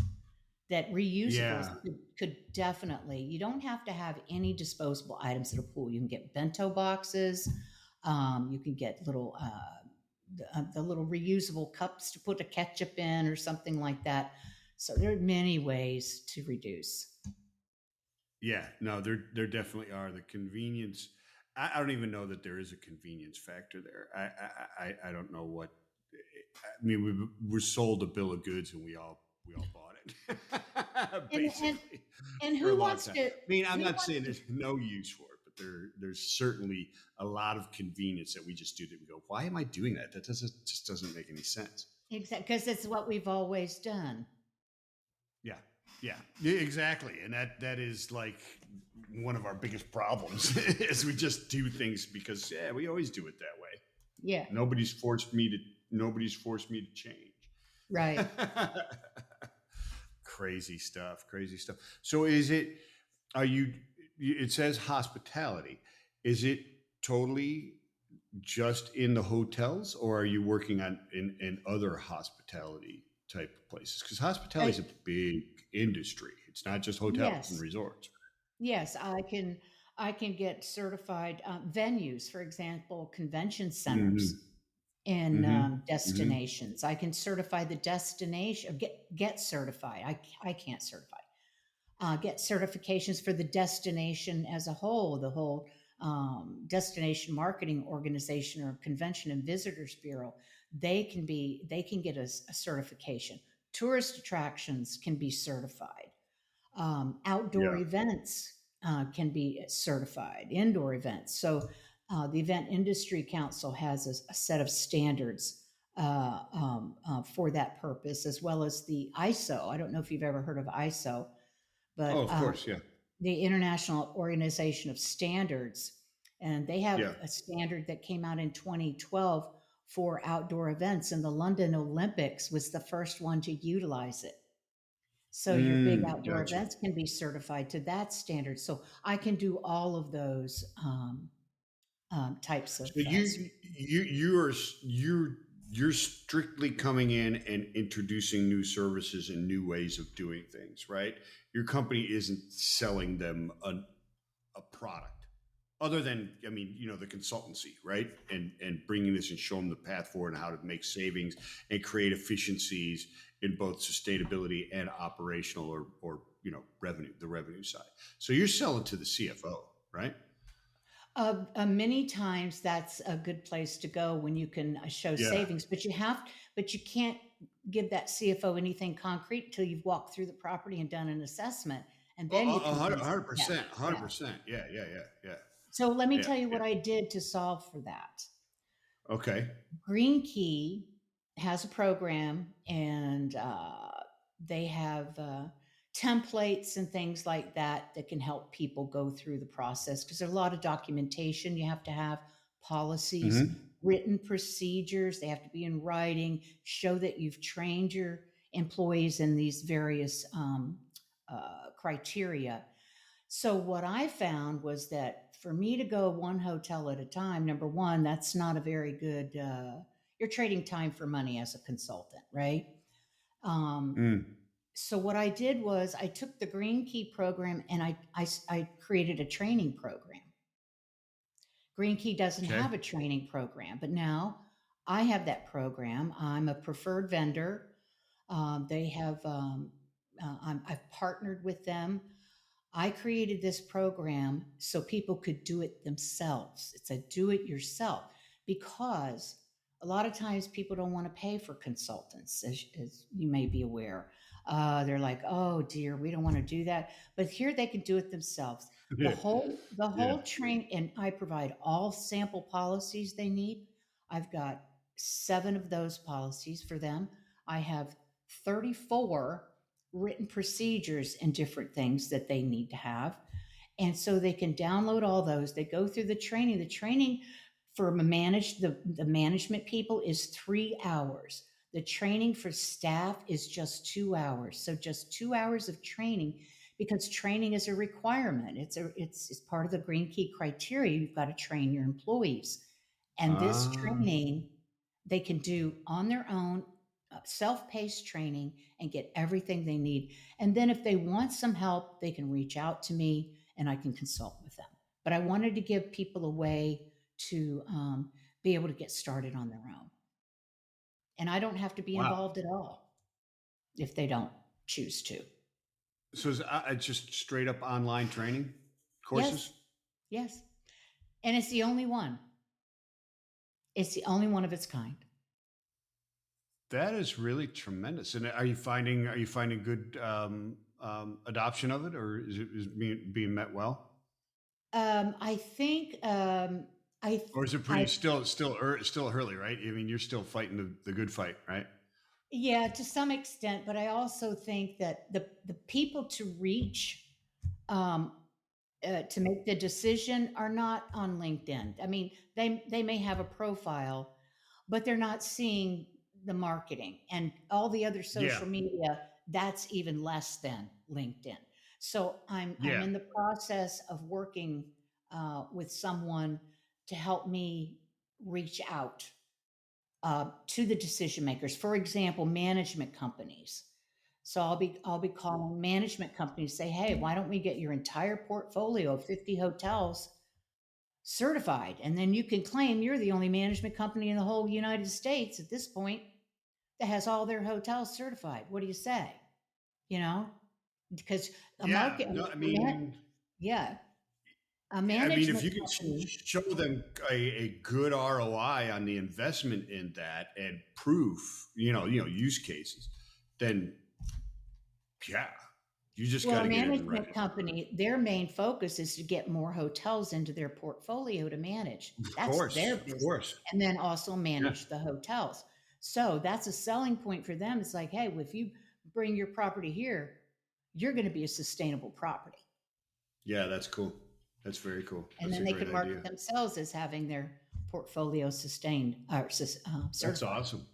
Speaker 3: that reusables
Speaker 2: yeah,
Speaker 3: could definitely. You don't have to have any disposable items at a pool. You can get bento boxes. You can get the little reusable cups to put a ketchup in or something like that. So there are many ways to reduce.
Speaker 2: yeah. No, there definitely are. The convenience. I don't even know that there is a convenience factor there. I don't know what. I mean, we're sold a bill of goods, and we all bought
Speaker 3: And and
Speaker 2: basically,
Speaker 3: and
Speaker 2: for a
Speaker 3: who
Speaker 2: long
Speaker 3: wants
Speaker 2: time.
Speaker 3: to
Speaker 2: I mean, I'm
Speaker 3: who
Speaker 2: not
Speaker 3: wants
Speaker 2: saying
Speaker 3: to
Speaker 2: there's no use for it, but there's certainly a lot of convenience that we just do that we go, why am I doing that? That doesn't make any sense.
Speaker 3: exactly because it's what we've always done.
Speaker 2: Yeah, yeah, exactly. And that is like one of our biggest problems is we just do things because we always do it that way.
Speaker 3: Yeah,
Speaker 2: Nobody's forced me to. Nobody's forced me to change.
Speaker 3: right.
Speaker 2: Crazy stuff. Crazy stuff. So is it? Are you? It says hospitality. Is it totally just in the hotels, or are you working on in other hospitality type of places? Because hospitality
Speaker 3: Uh,
Speaker 2: is a big industry. It's not just hotels and
Speaker 3: yes,
Speaker 2: resorts.
Speaker 3: yes, I can get certified venues, for example, convention
Speaker 2: Mm-hmm.
Speaker 3: centers in
Speaker 2: Mm-hmm. Mm-hmm.
Speaker 3: destinations. I can certify the destination, get certified. I can't certify. Get certifications for the destination as a whole, the whole destination marketing organization or convention and visitors bureau. They can get a certification. Tourist attractions can be certified. Outdoor
Speaker 2: Yeah.
Speaker 3: events can be certified. Indoor events. So the Event Industry Council has a set of standards for that purpose, as well as the ISO. I don't know if you've ever heard of ISO,
Speaker 2: Oh,
Speaker 3: but
Speaker 2: of course. Yeah.
Speaker 3: the International Organization of Standards, and they have
Speaker 2: Yeah.
Speaker 3: a standard that came out in 2012 for outdoor events, and the London Olympics was the first one to utilize it. So your big outdoor
Speaker 2: Gotcha.
Speaker 3: events can be certified to that standard. So I can do all of those types of
Speaker 2: So you're strictly coming in and introducing new services and new ways of doing things, right? Your company isn't selling them a product other than, I mean, the consultancy, right? And bringing this and showing them the path forward and how to make savings and create efficiencies in both sustainability and operational or the revenue side. So you're selling to the CFO, right?
Speaker 3: Many times that's a good place to go when you can show
Speaker 2: Yeah.
Speaker 3: savings, but you can't give that CFO anything concrete until you've walked through the property and done an assessment, and
Speaker 2: Oh,
Speaker 3: then you
Speaker 2: a hundred
Speaker 3: convince
Speaker 2: hundred
Speaker 3: them. Yeah,
Speaker 2: percent, hundred
Speaker 3: yeah.
Speaker 2: percent. Yeah, yeah, yeah, yeah,
Speaker 3: So let me
Speaker 2: yeah,
Speaker 3: tell you
Speaker 2: yeah.
Speaker 3: what I did to solve for that.
Speaker 2: Okay.
Speaker 3: Green Key has a program, and they have templates and things like that that can help people go through the process because there's a lot of documentation you have to have, policies,
Speaker 2: Mm-hmm.
Speaker 3: written procedures. They have to be in writing, show that you've trained your employees in these various criteria. So what I found was that for me to go one hotel at a time, number one, that's not a very good. You're trading time for money as a consultant, right? Um,
Speaker 2: Mm.
Speaker 3: so what I did was I took the Green Key program and I created a training program. Green Key doesn't
Speaker 2: Okay.
Speaker 3: have a training program, but now I have that program. I'm a preferred vendor. They have. I've partnered with them. I created this program so people could do it themselves. It's a do it yourself because a lot of times people don't want to pay for consultants, as you may be aware. They're like, "Oh dear, we don't want to do that." But here they can do it themselves.
Speaker 2: Yeah.
Speaker 3: The
Speaker 2: Yeah.
Speaker 3: whole train, and I provide all sample policies they need. I've got 7 of those policies for them. I have 34 written procedures and different things that they need to have. And so they can download all those. They go through the training. The training for the management people is 3 hours. The training for staff is just 2 hours. So just 2 hours of training because training is a requirement. It's part of the Green Key criteria. You've got to train your employees. And this
Speaker 2: Ah.
Speaker 3: training they can do on their own, self-paced training, and get everything they need. And then if they want some help, they can reach out to me and I can consult with them. But I wanted to give people a way to be able to get started on their own. And I don't have to be
Speaker 2: Wow.
Speaker 3: involved at all if they don't choose to.
Speaker 2: So it's just straight up online training
Speaker 3: Yes,
Speaker 2: courses?
Speaker 3: yes. And it's the only one. It's the only one of its kind.
Speaker 2: That is really tremendous. And are you finding good adoption of it, or is it being met well,
Speaker 3: I think
Speaker 2: or is it
Speaker 3: I
Speaker 2: pretty still early? Right. I mean, you're still fighting the good fight, right?
Speaker 3: yeah, to some extent, but I also think that the people to reach um, to make the decision are not on LinkedIn. I mean, they may have a profile, but they're not seeing the marketing and all the other
Speaker 2: Yeah.
Speaker 3: social media. That's even less than LinkedIn. So I'm
Speaker 2: Yeah.
Speaker 3: in the process of working with someone to help me reach out to the decision makers. For example, management companies. So I'll be calling management companies, say, hey, why don't we get your entire portfolio of 50 hotels certified? And then you can claim you're the only management company in the whole United States at this point that has all their hotels certified. What do you say? You know, because a
Speaker 2: Yeah.
Speaker 3: market,
Speaker 2: No,
Speaker 3: yeah, a
Speaker 2: I mean, if
Speaker 3: management
Speaker 2: you can
Speaker 3: company.
Speaker 2: show them a good ROI on the investment in that and proof, use cases, then yeah, you just
Speaker 3: Well,
Speaker 2: got
Speaker 3: a
Speaker 2: to get it in
Speaker 3: management
Speaker 2: writing.
Speaker 3: company, their main focus is to get more hotels into their portfolio to manage.
Speaker 2: Of
Speaker 3: That's their
Speaker 2: course, of
Speaker 3: business.
Speaker 2: course.
Speaker 3: And then also
Speaker 2: Yeah,
Speaker 3: manage the hotels. So that's a selling point for them. It's like, hey, well, if you bring your property here, you're going to be a sustainable property.
Speaker 2: yeah, that's cool. That's very cool.
Speaker 3: And
Speaker 2: That's
Speaker 3: then
Speaker 2: a
Speaker 3: they
Speaker 2: great
Speaker 3: could
Speaker 2: idea.
Speaker 3: market themselves as having their portfolio sustained or
Speaker 2: That's
Speaker 3: certified.
Speaker 2: awesome.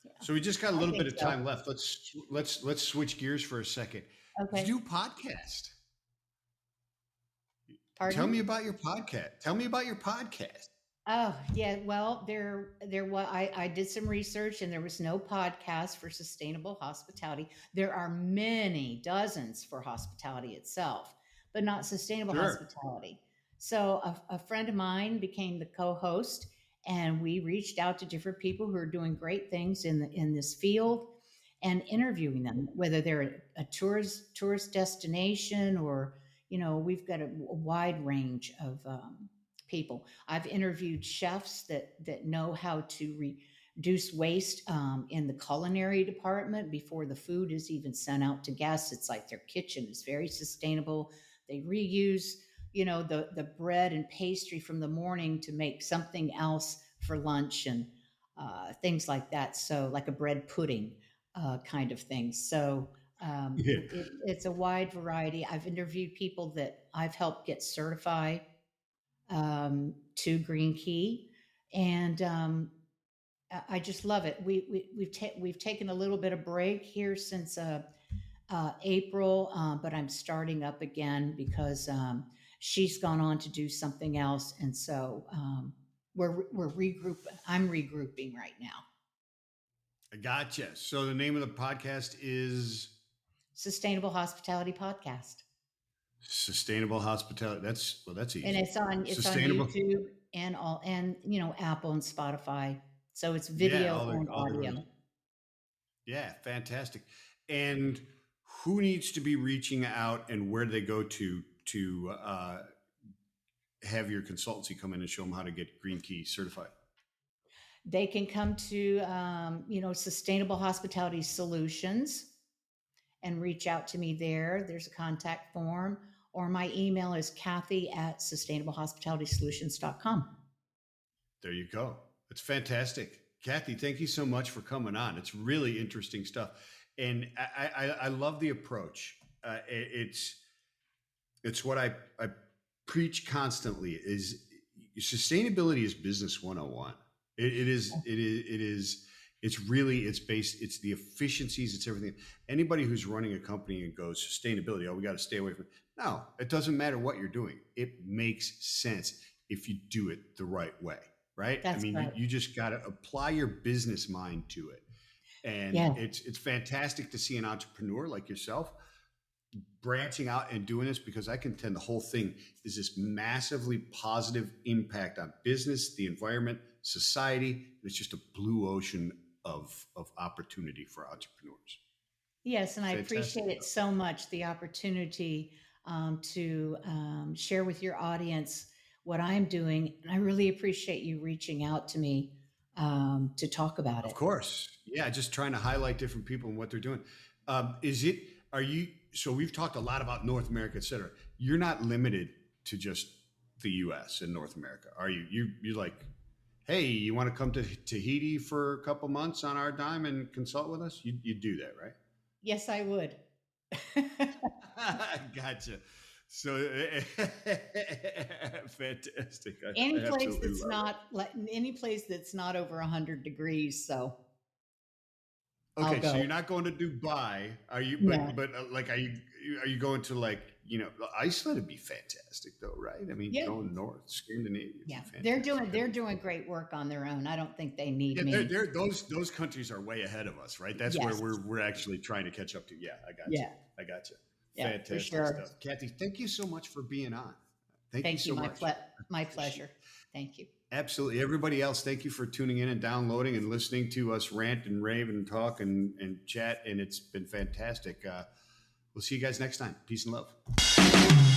Speaker 3: Yeah,
Speaker 2: So we just got a
Speaker 3: I
Speaker 2: little bit
Speaker 3: think
Speaker 2: of
Speaker 3: so.
Speaker 2: time left. Let's switch gears for a second. You
Speaker 3: Okay.
Speaker 2: do podcast. Tell
Speaker 3: Pardon?
Speaker 2: me about your podcast. Tell me about your podcast.
Speaker 3: Oh, yeah. Well, there was, I did some research and there was no podcast for sustainable hospitality. There are many dozens for hospitality itself, but not sustainable
Speaker 2: Sure.
Speaker 3: hospitality. So a friend of mine became the co-host and we reached out to different people who are doing great things in this field and interviewing them, whether they're a tourist destination or, we've got a wide range of people. I've interviewed chefs that know how to reduce waste in the culinary department before the food is even sent out to guests. It's like their kitchen is very sustainable. They reuse, the bread and pastry from the morning to make something else for lunch and things like that. So, like a bread pudding kind of thing. So,
Speaker 2: Yeah.
Speaker 3: it's a wide variety. I've interviewed people that I've helped get certified to Green Key, and I just love it. We've taken a little bit of break here since April, but I'm starting up again because she's gone on to do something else, and so we're regrouping. I'm regrouping right now.
Speaker 2: I gotcha. So the name of the podcast is
Speaker 3: Sustainable Hospitality Podcast,
Speaker 2: Sustainable Hospitality. That's
Speaker 3: and
Speaker 2: easy.
Speaker 3: it's on
Speaker 2: Sustainable.
Speaker 3: YouTube and all and Apple and Spotify. So it's
Speaker 2: Yeah,
Speaker 3: video and
Speaker 2: all the
Speaker 3: audio.
Speaker 2: rest. Yeah, fantastic. And who needs to be reaching out, and where do they go to have your consultancy come in and show them how to get Green Key certified?
Speaker 3: They can come to Sustainable Hospitality Solutions and reach out to me there. There's a contact form, or my email is Kathy at sustainablehospitalitysolutions.com.
Speaker 2: There you go. It's fantastic. Kathy, thank you so much for coming on. It's really interesting stuff. And I love the approach. It's what I preach constantly is sustainability is business 101. It's based, it's the efficiencies, it's everything. Anybody who's running a company and goes sustainability, oh, we got to stay away from it. No, it doesn't matter what you're doing. It makes sense if you do it the right way, right? I
Speaker 3: That's
Speaker 2: mean,
Speaker 3: right.
Speaker 2: you just got to apply your business mind to it. And
Speaker 3: Yeah.
Speaker 2: it's fantastic to see an entrepreneur like yourself branching out and doing this, because I contend the whole thing is this massively positive impact on business, the environment, society. It's just a blue ocean of opportunity for entrepreneurs.
Speaker 3: Yes, and I
Speaker 2: Fantastic
Speaker 3: appreciate it
Speaker 2: stuff.
Speaker 3: so much the opportunity to share with your audience what I'm doing. And I really appreciate you reaching out to me to talk about
Speaker 2: Of
Speaker 3: it.
Speaker 2: course. Yeah, just trying to highlight different people and what they're doing. So we've talked a lot about North America, et cetera. You're not limited to just the US and North America, are you? You're like, hey, you want to come to Tahiti for a couple months on our dime and consult with us? You do that, right?
Speaker 3: Yes, I would.
Speaker 2: Gotcha. So fantastic. I
Speaker 3: Any place
Speaker 2: absolutely
Speaker 3: that's
Speaker 2: love
Speaker 3: not like any place that's not over 100 degrees. So
Speaker 2: it.
Speaker 3: I'll
Speaker 2: Okay, so
Speaker 3: go.
Speaker 2: you're not going to Dubai, are you?
Speaker 3: No.
Speaker 2: But like, are you going to like, Iceland would be fantastic though, right? I mean,
Speaker 3: Yeah.
Speaker 2: going north, Scandinavia would
Speaker 3: Yeah.
Speaker 2: be
Speaker 3: They're
Speaker 2: fantastic.
Speaker 3: doing great work on their own. I don't think they need
Speaker 2: Yeah,
Speaker 3: me.
Speaker 2: those countries are way ahead of us, right? That's where
Speaker 3: Yes.
Speaker 2: we're actually trying to catch up to. Yeah, I got you.
Speaker 3: Yeah.
Speaker 2: I got you.
Speaker 3: Yeah, for
Speaker 2: Fantastic
Speaker 3: sure.
Speaker 2: stuff, Kathy. Thank you so much for being on. Thank you
Speaker 3: Thank you.
Speaker 2: so much.
Speaker 3: My pleasure. Thank you.
Speaker 2: Absolutely. Everybody else, thank you for tuning in and downloading and listening to us rant and rave and talk and chat. And it's been fantastic. We'll see you guys next time. Peace and love.